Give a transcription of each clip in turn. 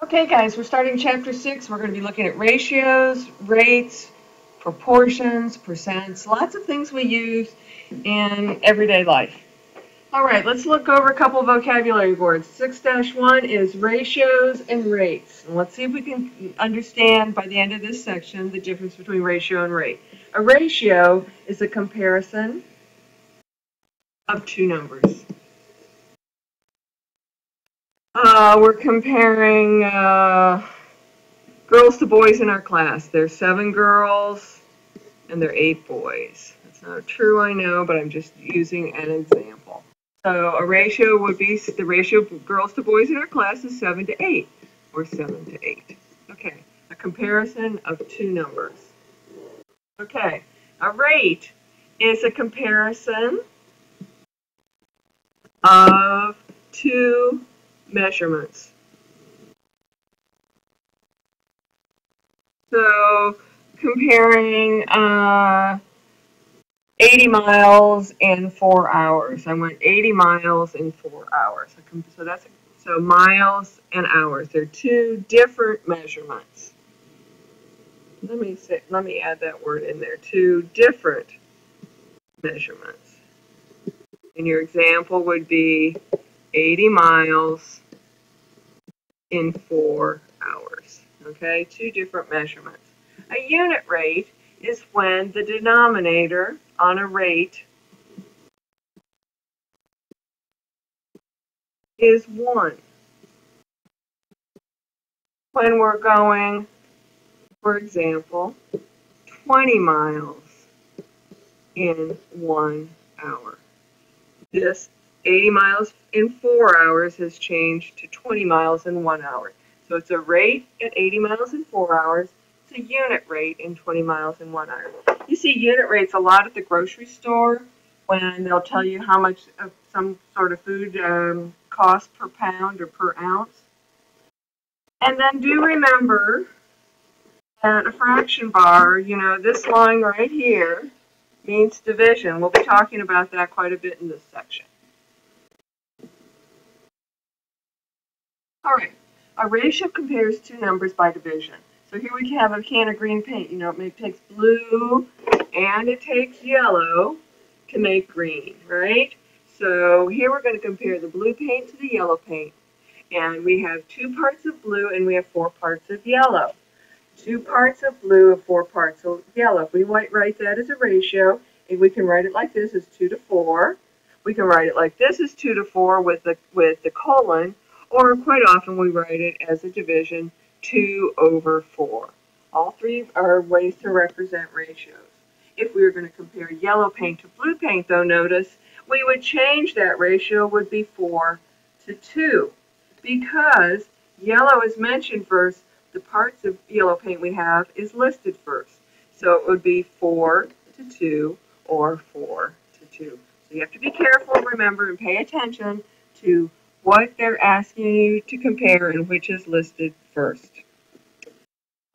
Okay, guys, we're starting chapter 6. We're going to be looking at ratios, rates, proportions, percents, lots of things we use in everyday life. All right, let's look over a couple of vocabulary words. 6-1 is ratios and rates. And let's see if we can understand by the end of this section the difference between ratio and rate. A ratio is a comparison of two numbers. We're comparing girls to boys in our class. There's 7 girls and there are 8 boys. That's not true, I know, but I'm just using an example. So a ratio would be, the ratio of girls to boys in our class is 7 to 8, or 7 to 8. Okay, a comparison of two numbers. Okay, a rate is a comparison of two measurements. So comparing 80 miles in 4 hours. I went 80 miles in 4 hours. So miles and hours. They're two different measurements. Let me add that word in there. Two different measurements. And your example would be 80 miles in 4 hours. Okay, two different measurements. A unit rate is when the denominator on a rate is 1. When we're going, for example, 20 miles in 1 hour. This 80 miles in 4 hours has changed to 20 miles in 1 hour. So it's a rate at 80 miles in 4 hours. It's a unit rate in 20 miles in 1 hour. You see unit rates a lot at the grocery store when they'll tell you how much of some sort of food costs per pound or per ounce. And then do remember that a fraction bar, this line right here means division. We'll be talking about that quite a bit in this section. All right, a ratio compares two numbers by division. So here we have a can of green paint. It takes blue and it takes yellow to make green, right? So here we're going to compare the blue paint to the yellow paint. And we have 2 parts of blue and we have 4 parts of yellow. 2 parts of blue and 4 parts of yellow. If we write that as a ratio, and we can write it like this as 2 to 4. We can write it like this as 2 to 4 with the colon, or quite often we write it as a division, 2 over 4. All 3 are ways to represent ratios. If we were going to compare yellow paint to blue paint, though, notice we would change that ratio, would be 4 to 2. Because yellow is mentioned first, the parts of yellow paint we have is listed first. So it would be 4 to 2 or 4 to 2. So you have to be careful, remember, and pay attention to what they're asking you to compare and which is listed first.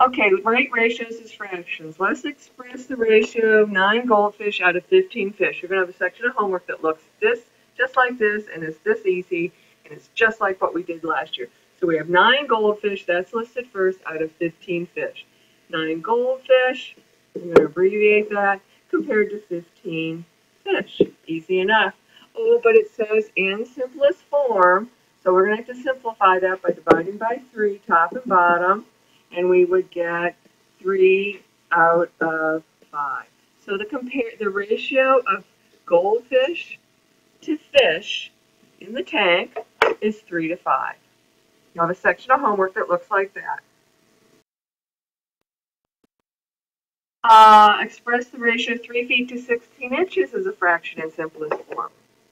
Okay, rate ratios is fractions. Let's express the ratio of 9 goldfish out of 15 fish. You're going to have a section of homework that looks just like this, and it's this easy, and it's just like what we did last year. So we have 9 goldfish, that's listed first, out of 15 fish. 9 goldfish, I'm going to abbreviate that, compared to 15 fish. Easy enough. Oh, but it says in simplest form, so we're going to have to simplify that by dividing by 3, top and bottom, and we would get 3 out of 5. So the ratio of goldfish to fish in the tank is 3 to 5. You have a section of homework that looks like that. Express the ratio of 3 feet to 16 inches as a fraction in simplest form.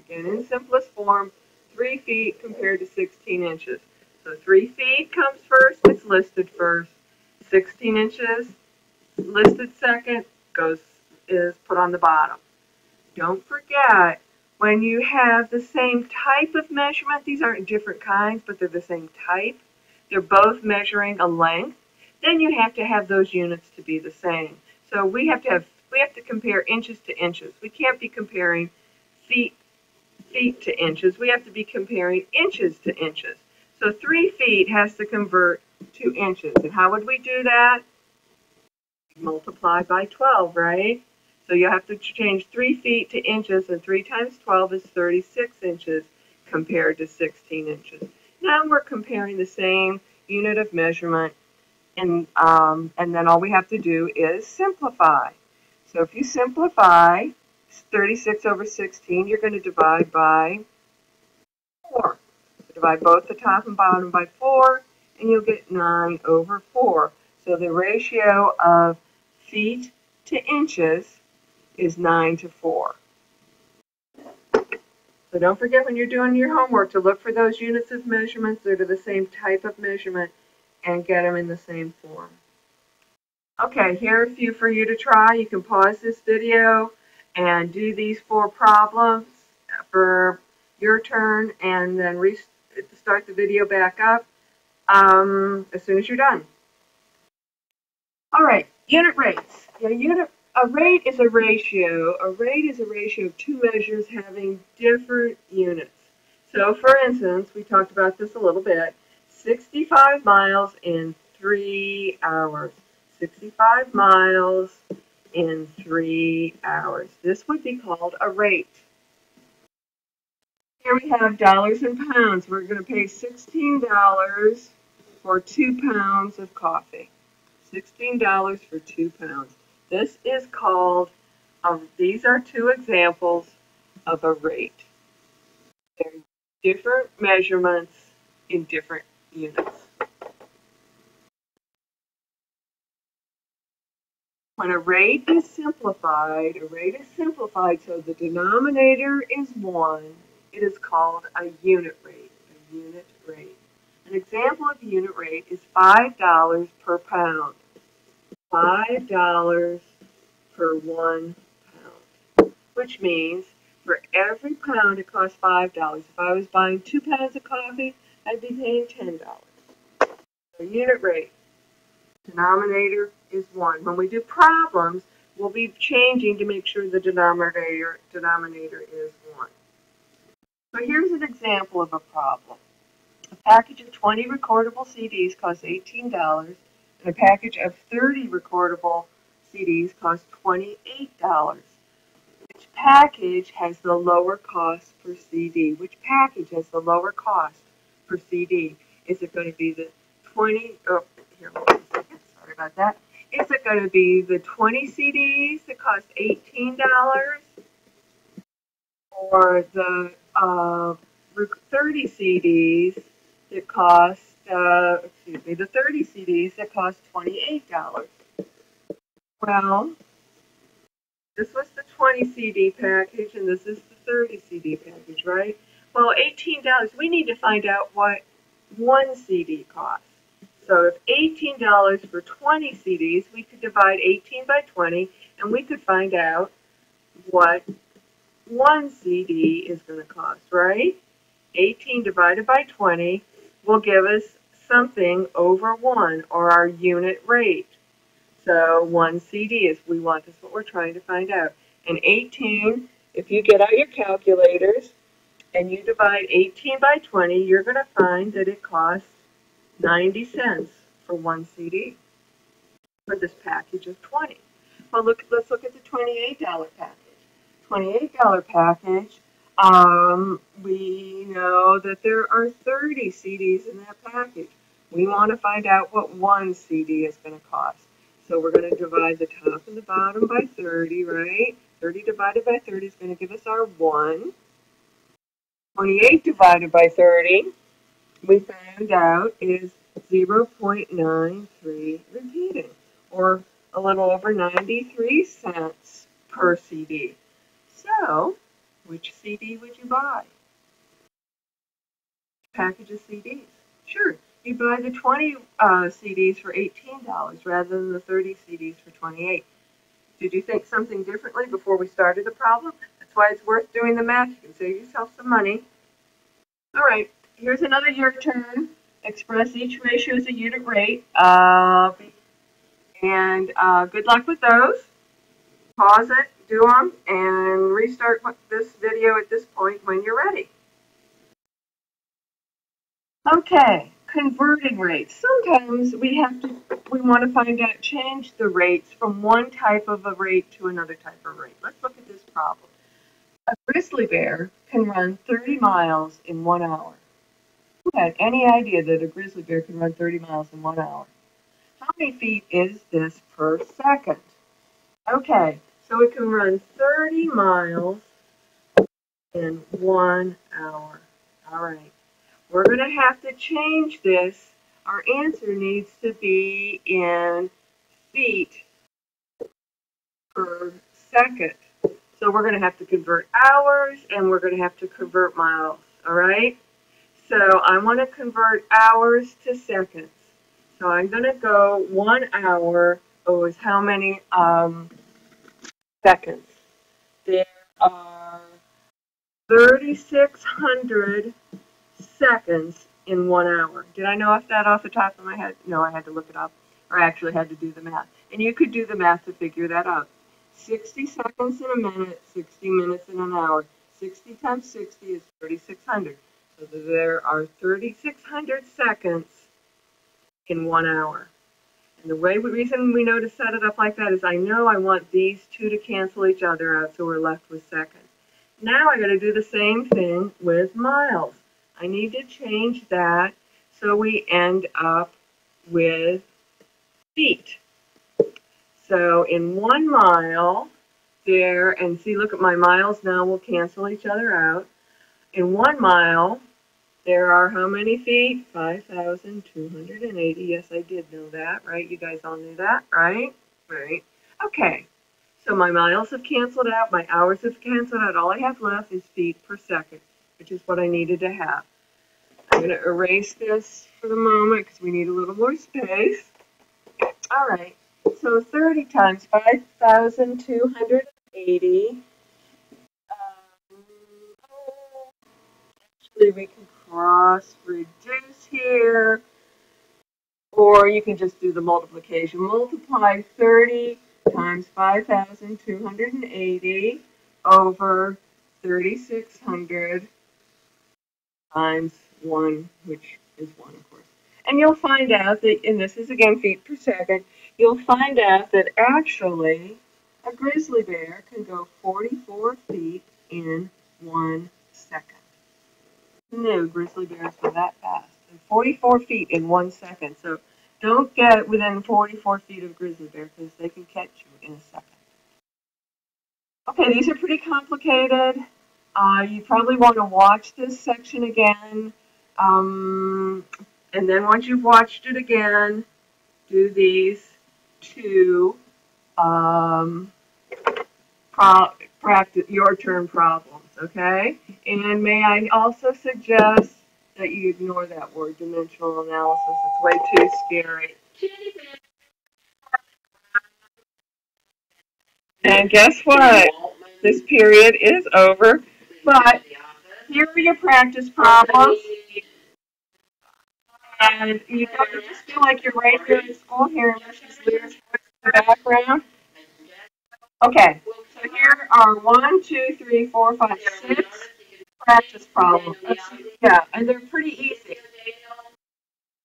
Again, in simplest form, 3 feet compared to 16 inches. So 3 feet comes first, it's listed first. 16 inches, listed second, is put on the bottom. Don't forget, when you have the same type of measurement, these aren't different kinds, but they're the same type. They're both measuring a length. Then you have to have those units to be the same. So we have to compare inches to inches. We can't be comparing feet to inches. We have to be comparing inches to inches. So 3 feet has to convert to inches. And how would we do that? Multiply by 12, right? So you have to change 3 feet to inches, and 3 times 12 is 36 inches compared to 16 inches. Now we're comparing the same unit of measurement, and then all we have to do is simplify. So if you simplify 36 over 16, you're going to divide by 4. Divide both the top and bottom by 4, and you'll get 9 over 4. So the ratio of feet to inches is 9 to 4. So don't forget when you're doing your homework to look for those units of measurements that are the same type of measurement and get them in the same form. Okay, here are a few for you to try. You can pause this video and do these 4 problems for your turn, and then start the video back up as soon as you're done. All right, unit rates. A rate is a ratio. A rate is a ratio of 2 measures having different units. So, for instance, we talked about this a little bit. 65 miles in 3 hours. 65 miles in 3 hours. This would be called a rate. Here we have dollars and pounds. We're going to pay $16 for 2 pounds of coffee. $16 for 2 pounds. This is called, these are 2 examples of a rate. They're different measurements in different units. When a rate is simplified so the denominator is 1, it is called a unit rate. A unit rate. An example of a unit rate is $5 per pound. $5 per 1 pound, which means for every pound it costs $5. If I was buying 2 pounds of coffee, I'd be paying $10. The unit rate, denominator is 1. When we do problems, we'll be changing to make sure the denominator is 1. So here's an example of a problem. A package of 20 recordable CDs costs $18, and a package of 30 recordable CDs costs $28. Which package has the lower cost per CD? Which package has the lower cost per CD? Is it going to be the 20, oh, here, hold on a second, sorry about that. Is it going to be the 20 CDs that cost $18, or the 30 CDs that cost, the 30 CDs that cost $28? Well, this was the 20 CD package, and this is the 30 CD package, right? Well, $18, we need to find out what 1 CD costs. So if $18 for 20 CDs, we could divide 18 by 20, and we could find out what 1 CD is going to cost, right? 18 divided by 20 will give us something over 1, or our unit rate. So 1 CD is that's what we're trying to find out. And 18, if you get out your calculators and you divide 18 by 20, you're going to find that it costs 90 cents for 1 CD for this package of 20. Well, let's look at the $28 package. $28 package, we know that there are 30 CDs in that package. We want to find out what 1 CD is going to cost. So we're going to divide the top and the bottom by 30, right? 30 divided by 30 is going to give us our 1. 28 divided by 30, we found out, is 0.93 repeating, or a little over 93 cents per CD. So, which CD would you buy? Package of CDs. Sure, you'd buy the 20 CDs for $18 rather than the 30 CDs for $28. Did you think something differently before we started the problem? That's why it's worth doing the math. You can save yourself some money. All right, here's another your turn. Express each ratio as a unit rate. And good luck with those. Pause it, do them, and restart this video at this point when you're ready. Okay, converting rates. Sometimes we want to find out, change the rates from one type of a rate to another type of rate. Let's look at this problem. A grizzly bear can run 30 miles in 1 hour. Who had any idea that a grizzly bear can run 30 miles in 1 hour? How many feet is this per second? Okay, so it can run 30 miles in 1 hour. All right. We're going to have to change this. Our answer needs to be in feet per second. So we're going to have to convert hours and we're going to have to convert miles. All right? So I want to convert hours to seconds. So I'm going to go 1 hour is how many seconds? There are 3,600 seconds in 1 hour. Did I know that off the top of my head? No, I had to look it up, or I actually had to do the math. And you could do the math to figure that out. 60 seconds in a minute, 60 minutes in an hour. 60 times 60 is 3,600. So there are 3,600 seconds in 1 hour. And the reason we know to set it up like that is I know I want these two to cancel each other out, so we're left with seconds. Now I got to do the same thing with miles. I need to change that so we end up with feet. So in 1 mile, and see, look at my miles now will cancel each other out. In 1 mile, there are how many feet? 5,280. Yes, I did know that, right? You guys all knew that, right? Right. Okay. So my miles have canceled out. My hours have canceled out. All I have left is feet per second, which is what I needed to have. I'm going to erase this for the moment because we need a little more space. All right. So 30 times 5,280. Actually, we can cross-reduce here. Or you can just do the multiplication. Multiply 30 times 5,280 over 3,600 times 1, which is 1, of course. And you'll find out that, and this is again feet per second, you'll find out that actually a grizzly bear can go 44 feet in 1 second. Who knew grizzly bears were that fast? 44 feet in 1 second. So don't get within 44 feet of a grizzly bear because they can catch you in a second. Okay, these are pretty complicated. You probably want to watch this section again. And then once you've watched it again, do these two practice your turn problems, okay? And may I also suggest that you ignore that word, dimensional analysis. It's way too scary. And guess what? This period is over. But here are your practice problems. And you just feel like you're right here in school hearing Mrs. Lear's voice in the background. Okay, so here are 1, 2, 3, 4, 5, 6 practice problems. Yeah, and they're pretty easy.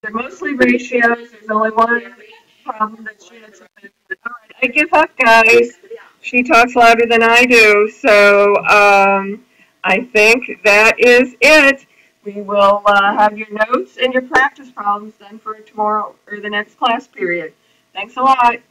They're mostly ratios. There's only one problem that she had to make. All right, I give up, guys. She talks louder than I do, so I think that is it. We will have your notes and your practice problems done for tomorrow or the next class period. Thanks a lot.